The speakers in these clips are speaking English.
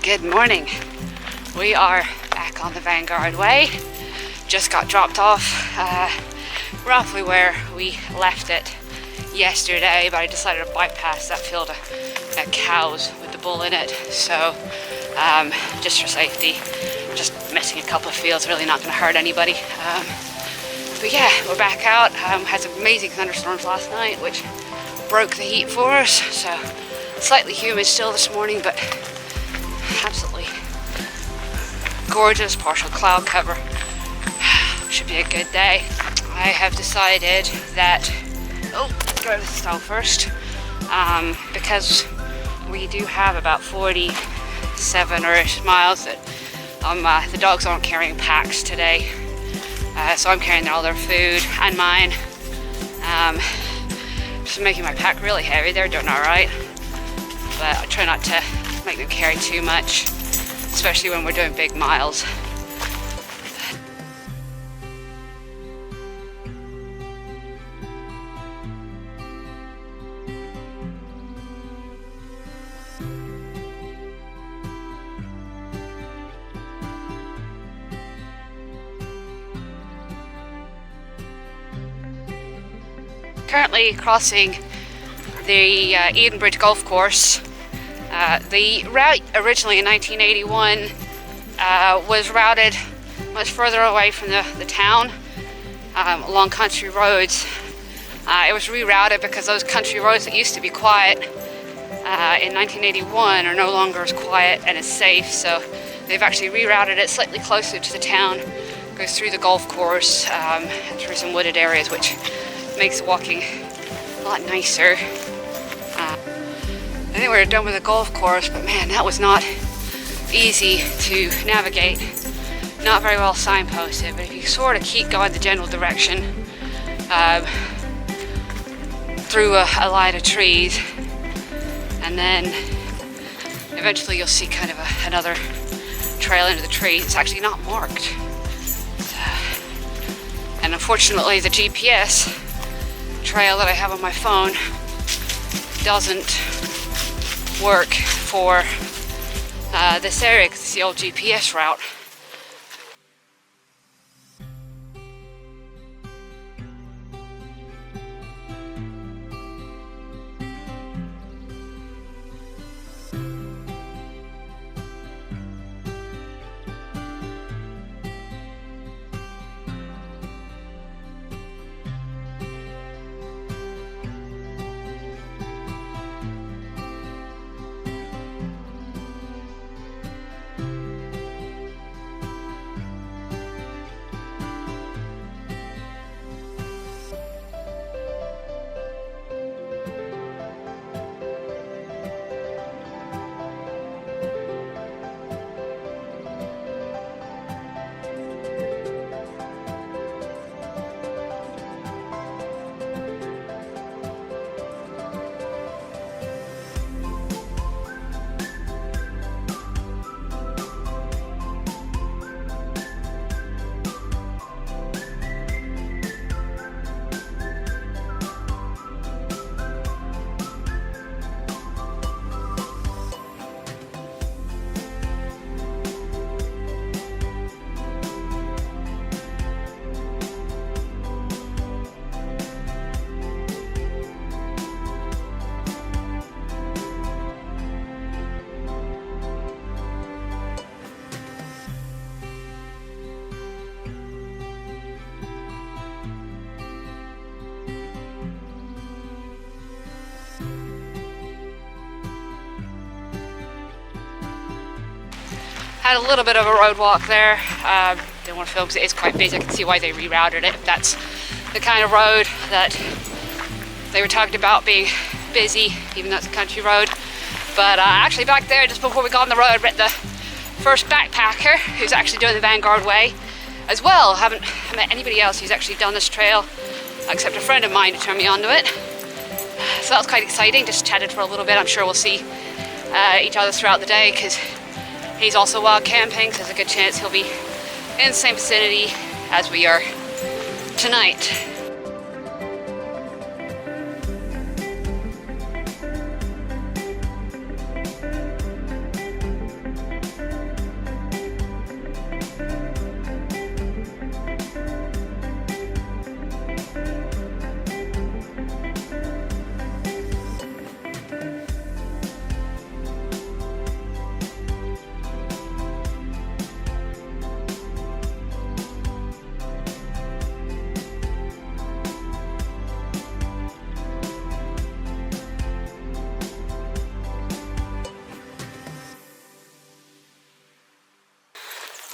Good morning. We are back on the Vanguard Way. Just got dropped off roughly where we left it yesterday, but I decided to bypass that field of cows with the bull in it. So just for safety, just missing a couple of fields, really not going to hurt anybody. But yeah, we're back out. Had some amazing thunderstorms last night, which broke the heat for us. So slightly humid still this morning, but absolutely gorgeous, partial cloud cover. Should be a good day. I have decided that, let's go to the stove first, because we do have about 47-ish miles that the dogs aren't carrying packs today, so I'm carrying all their food and mine. Just making my pack really heavy. They're doing all right, but I try not to make them carry too much, especially when we're doing big miles. Currently crossing the Edenbridge golf course. The route originally in 1981 was routed much further away from the town, along country roads. It was rerouted because those country roads that used to be quiet in 1981 are no longer as quiet and as safe, so they've actually rerouted it slightly closer to the town. Goes through the golf course and through some wooded areas, which makes walking a lot nicer. I think we were done with the golf course, but man, that was not easy to navigate. Not very well signposted, but if you sort of keep going the general direction through a line of trees, and then eventually you'll see kind of another trail into the trees. It's actually not marked. And unfortunately, the GPS trail that I have on my phone doesn't work for this area because it's the old GPS route. Had a little bit of a road walk there. Didn't want to film because it is quite busy. I can see why they rerouted it. That's the kind of road that they were talking about being busy, even though it's a country road. But actually back there, just before we got on the road, I met the first backpacker who's actually doing the Vanguard Way as well. I haven't met anybody else who's actually done this trail, except a friend of mine who turned me onto it. So that was quite exciting. Just chatted for a little bit. I'm sure we'll see each other throughout the day because he's also wild camping, so there's a good chance he'll be in the same vicinity as we are tonight.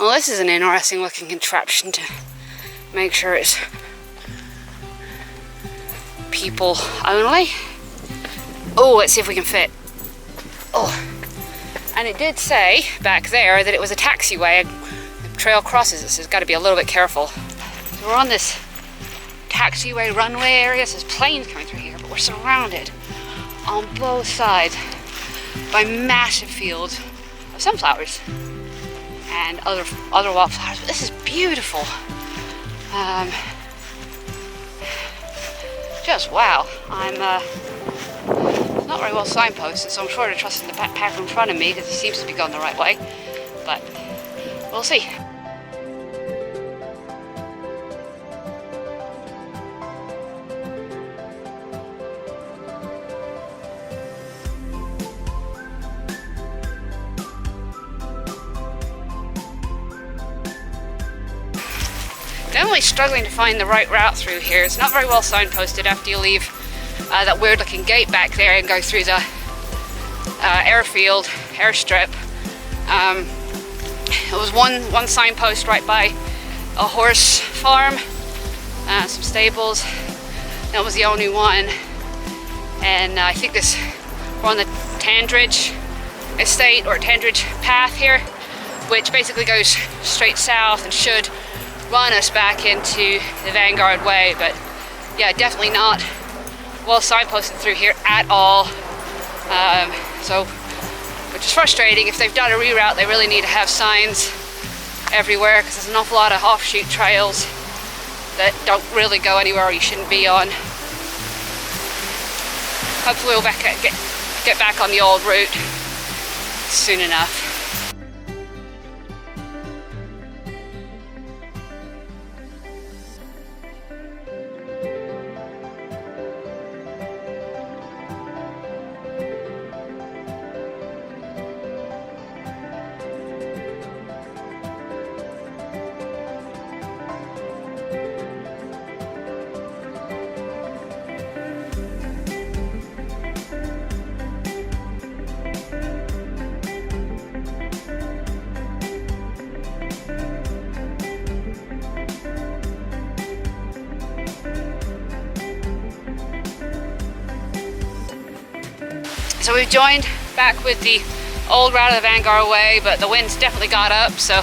Well, this is an interesting looking contraption to make sure it's people only. Oh, let's see if we can fit. Oh, and it did say back there that it was a taxiway. The trail crosses it, so it's got to be a little bit careful. So we're on this taxiway runway area, so there's planes coming through here, but we're surrounded on both sides by massive fields of sunflowers and other wildflowers. But this is beautiful. Just wow. I'm not very well signposted, so I'm sort of trusting the backpacker in front of me because he seems to be going the right way, but we'll see. Definitely struggling to find the right route through here. It's not very well signposted after you leave that weird looking gate back there and go through the airstrip. There was one signpost right by a horse farm, some stables. That was the only one. And I think we're on the Tandridge estate or Tandridge path here, which basically goes straight south and should run us back into the Vanguard Way. But yeah, definitely not well signposted through here at all. So, which is frustrating. If they've done a reroute, they really need to have signs everywhere, because there's an awful lot of offshoot trails that don't really go anywhere or you shouldn't be on. Hopefully we'll get back on the old route soon enough. So we've joined back with the old route of the Vanguard Way, but the wind's definitely got up, so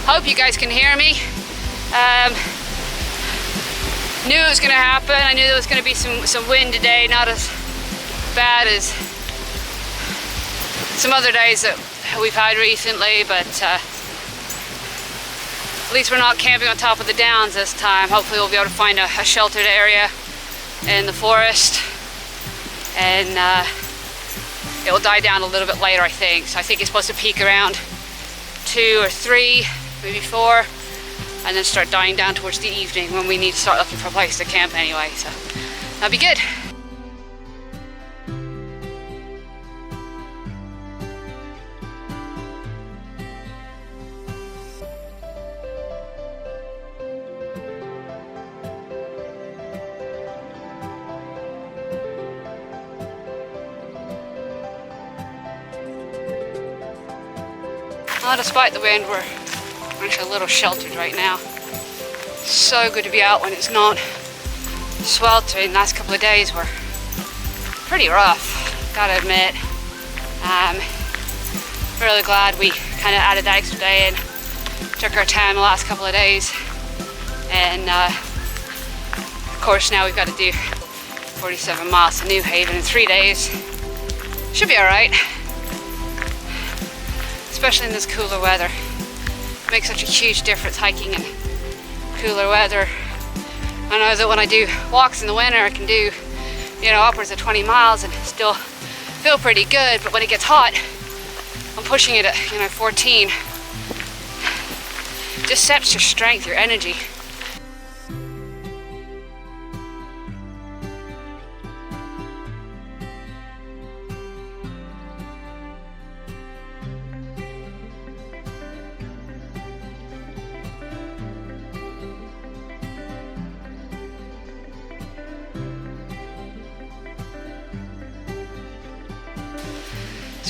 hope you guys can hear me. Knew it was going to happen. I knew there was going to be some wind today, not as bad as some other days that we've had recently, but at least we're not camping on top of the downs this time. Hopefully we'll be able to find a sheltered area in the forest, and it will die down a little bit later, I think. So I think it's supposed to peak around 2 or 3, maybe 4, and then start dying down towards the evening when we need to start looking for a place to camp anyway. So that'll be good. Well, despite the wind, we're actually a little sheltered right now. So good to be out when it's not sweltering. The last couple of days were pretty rough, gotta admit. Really glad we kind of added that extra day and took our time the last couple of days. And of course now we've got to do 47 miles to New Haven in 3 days. Should be all right. Especially in this cooler weather. It makes such a huge difference hiking in cooler weather. I know that when I do walks in the winter, I can do, upwards of 20 miles and still feel pretty good. But when it gets hot, I'm pushing it at, 14. It just saps your strength, your energy.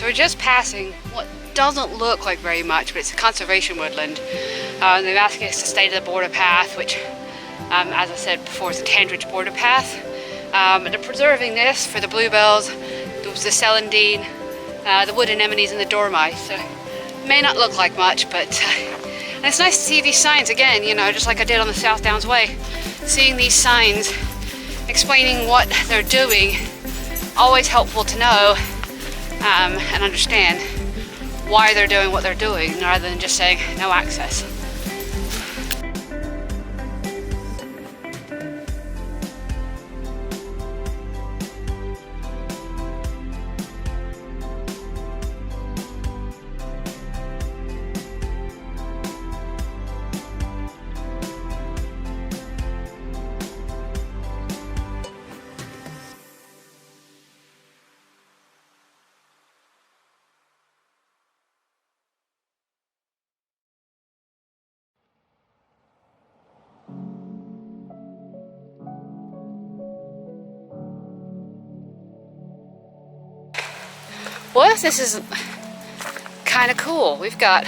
So we're just passing what doesn't look like very much, but it's a conservation woodland. They've asked us to stay to the border path, which, as I said before, is a 10-ridge border path. They're preserving this for the bluebells, the celandine, the wood anemones and the dormice. So it may not look like much, but and it's nice to see these signs again, you know, just like I did on the South Downs Way. Seeing these signs explaining what they're doing, always helpful to know and understand why they're doing what they're doing, rather than just saying no access. Well, this is kind of cool. We've got,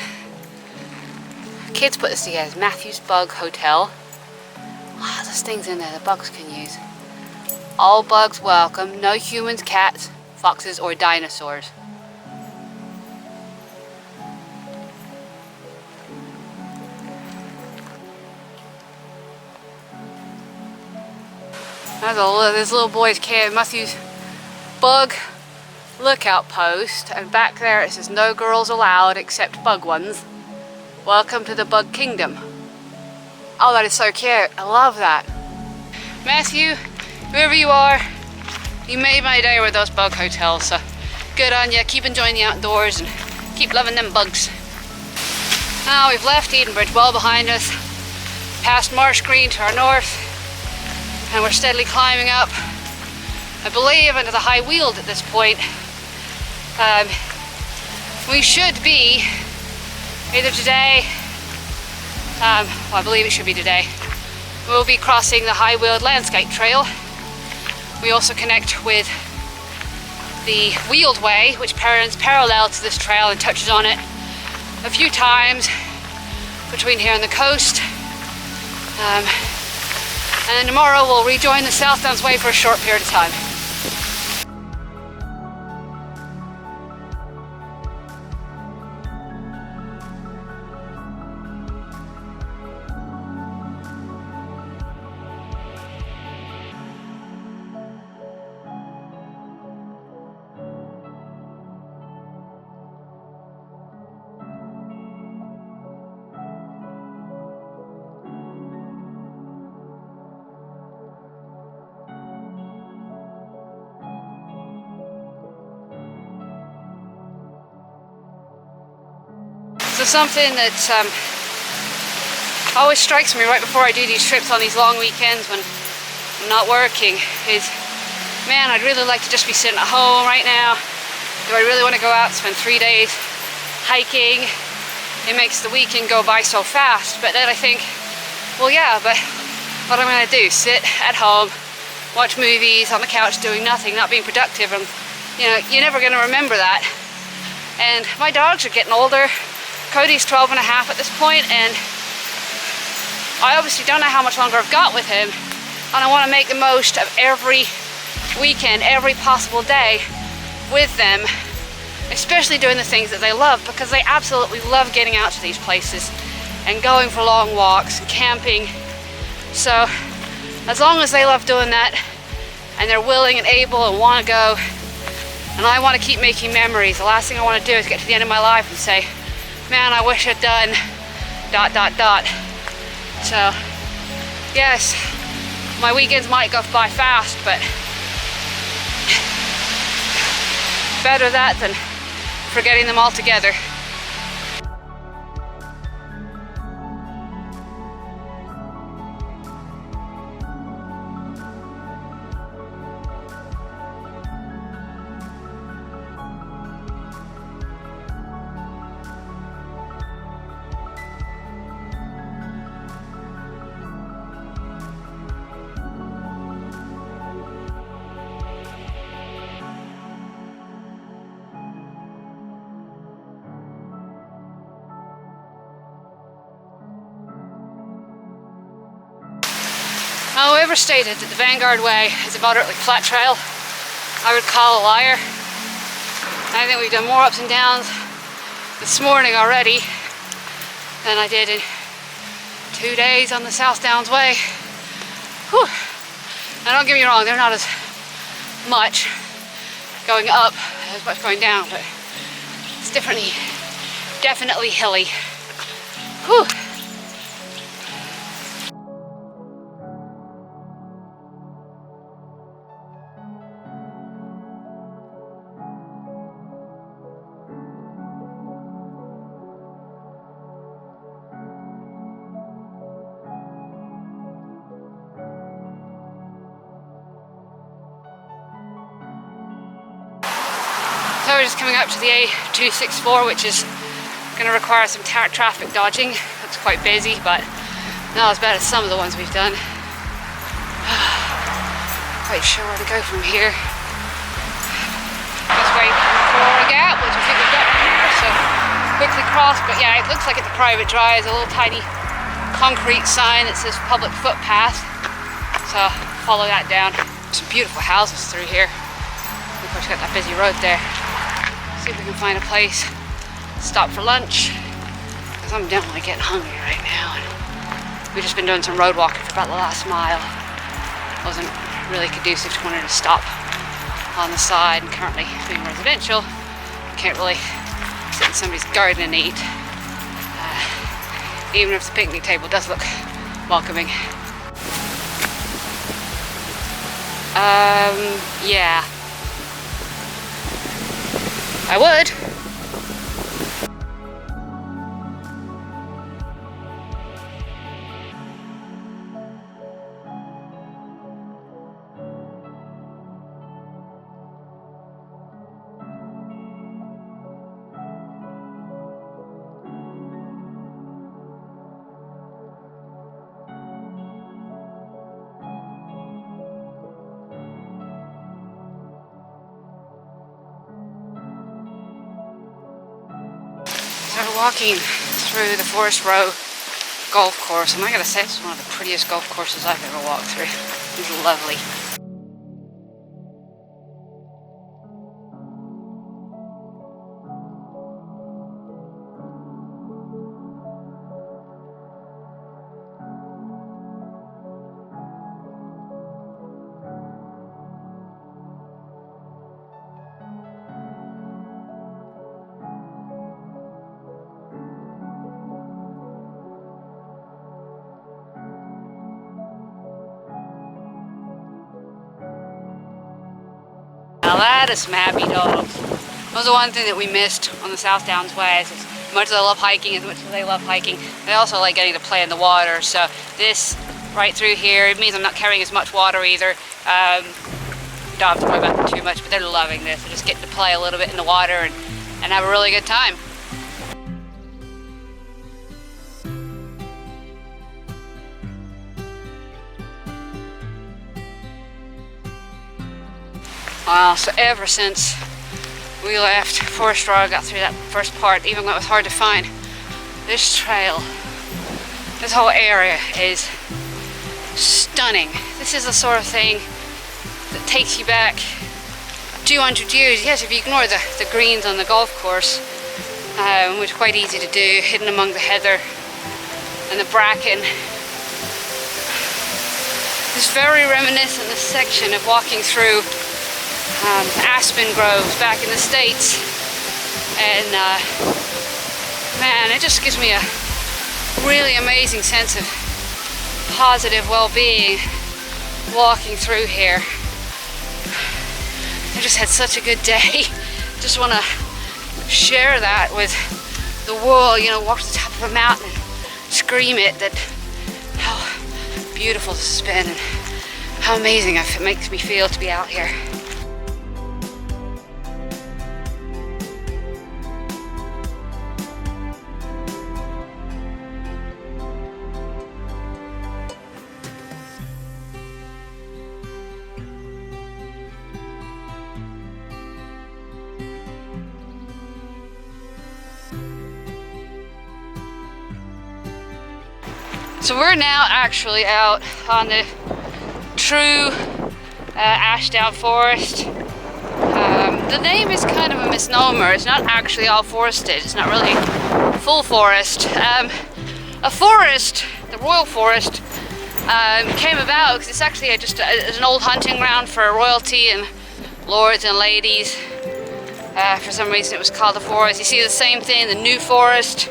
kids put this together, Matthew's Bug Hotel. Oh, there's things in there the bugs can use. All bugs welcome, no humans, cats, foxes, or dinosaurs. This little boy's camp, Matthew's Bug Lookout Post, and back there it says no girls allowed except bug ones. Welcome to the bug kingdom. Oh, that is so cute. I love that. Matthew, whoever you are, you made my day with those bug hotels, so good on you. Keep enjoying the outdoors and keep loving them bugs. Now we've left Edenbridge well behind us, past Marsh Green to our north, and we're steadily climbing up, I believe, into the high Weald at this point. We should be, either today, well, I believe it should be today, we'll be crossing the High Weald Landscape Trail. We also connect with the Wealdway, which runs parallel to this trail and touches on it a few times between here and the coast. And then tomorrow we'll rejoin the South Downs Way for a short period of time. So something that always strikes me right before I do these trips on these long weekends when I'm not working is, man, I'd really like to just be sitting at home right now. Do I really want to go out and spend 3 days hiking? It makes the weekend go by so fast. But then I think, well, yeah, but what am I going to do? Sit at home, watch movies on the couch doing nothing, not being productive, and you know, you're never going to remember that. And my dogs are getting older. Cody's 12 and a half at this point, and I obviously don't know how much longer I've got with him, and I want to make the most of every weekend, every possible day with them, especially doing the things that they love, because they absolutely love getting out to these places and going for long walks and camping. So as long as they love doing that and they're willing and able and want to go, and I want to keep making memories, the last thing I want to do is get to the end of my life and say, man, I wish I'd done ... So, yes, my weekends might go by fast, but better that than forgetting them altogether. Now, whoever stated that the Vanguard Way is a moderately flat trail, I would call a liar. I think we've done more ups and downs this morning already than I did in 2 days on the South Downs Way. Whew. Now, don't get me wrong, they're not as much going up as much going down, but it's definitely hilly. Whew. So we're just coming up to the A264, which is going to require some traffic dodging. Looks quite busy, but not as bad as some of the ones we've done. Quite sure where to go from here. Just wait for a gap, which I think we've got right here, so quickly cross. But yeah, it looks like it's a private drive. There's a little tiny concrete sign that says public footpath, so follow that down. Some beautiful houses through here. Of course, got that busy road there. See if we can find a place to stop for lunch, because I'm definitely getting hungry right now. And we've just been doing some road walking for about the last mile. Wasn't really conducive to wanting to stop on the side, and currently being residential, can't really sit in somebody's garden and eat, even if the picnic table does look welcoming. Yeah. I would. So we're walking through the Forest Row golf course, and I gotta say, it's one of the prettiest golf courses I've ever walked through. It's lovely. Now that is some happy dogs. That was the one thing that we missed on the South Downs Way. As much as I love hiking, as much as they love hiking, they also like getting to play in the water. So this right through here, it means I'm not carrying as much water either. Don't have to worry about them too much, but they're loving this. They're just getting to play a little bit in the water and have a really good time. So ever since we left Forest Row, got through that first part, even though it was hard to find, this trail, this whole area is stunning. This is the sort of thing that takes you back 200 years. Yes, if you ignore the greens on the golf course, which is quite easy to do, hidden among the heather and the bracken. It's very reminiscent, this section, of walking through aspen groves back in the States, and man, it just gives me a really amazing sense of positive well-being walking through here. I just had such a good day. Just want to share that with the world, you know, walk to the top of a mountain and scream it that how beautiful this has been and how amazing it makes me feel to be out here. So we're now actually out on the through Ashdown Forest. The name is kind of a misnomer. It's not actually all forested. It's not really full forest. A forest, the Royal Forest, came about because it's actually just an old hunting ground for royalty and lords and ladies. For some reason it was called the Forest. You see the same thing in the New Forest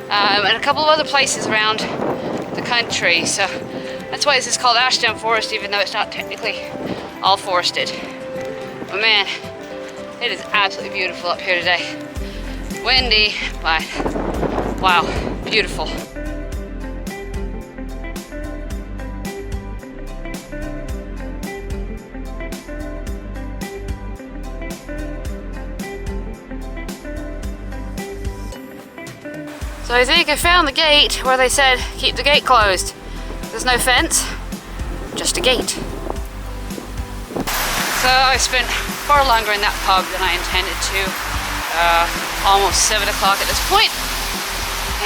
and a couple of other places around the country. So that's why this is called Ashdown Forest, even though it's not technically all forested. But man, it is absolutely beautiful up here today. Windy, but wow, beautiful. So I think I found the gate where they said keep the gate closed. There's no fence, just a gate. So I spent far longer in that pub than I intended to. Almost 7 o'clock at this point.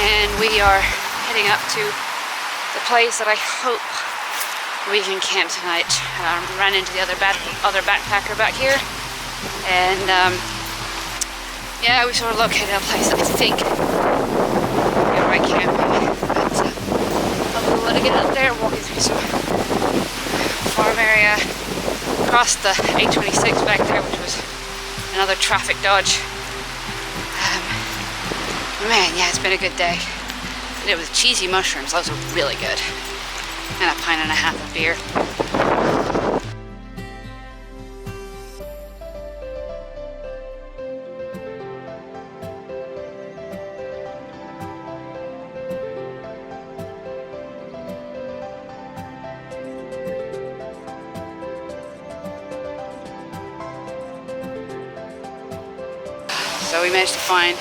And we are heading up to the place that I hope we can camp tonight. Ran into the other backpacker back here. And yeah, we sort of located a place that I think right camping, but I'll let it get up there, walking through some farm area, across the 826 back there, which was another traffic dodge. Man, yeah, it's been a good day. Did it with cheesy mushrooms, those are really good, and a pint and a half of beer. So we managed to find a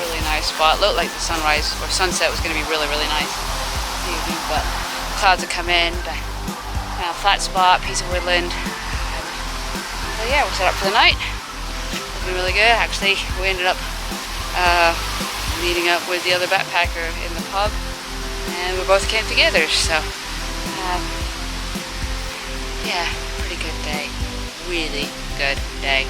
really nice spot. Looked like the sunrise or sunset was going to be really nice this evening, but clouds had come in. But flat spot, piece of woodland. So yeah, we're set up for the night. It's been really good. Actually, we ended up meeting up with the other backpacker in the pub, and we both came together. So yeah, pretty good day. Really good day.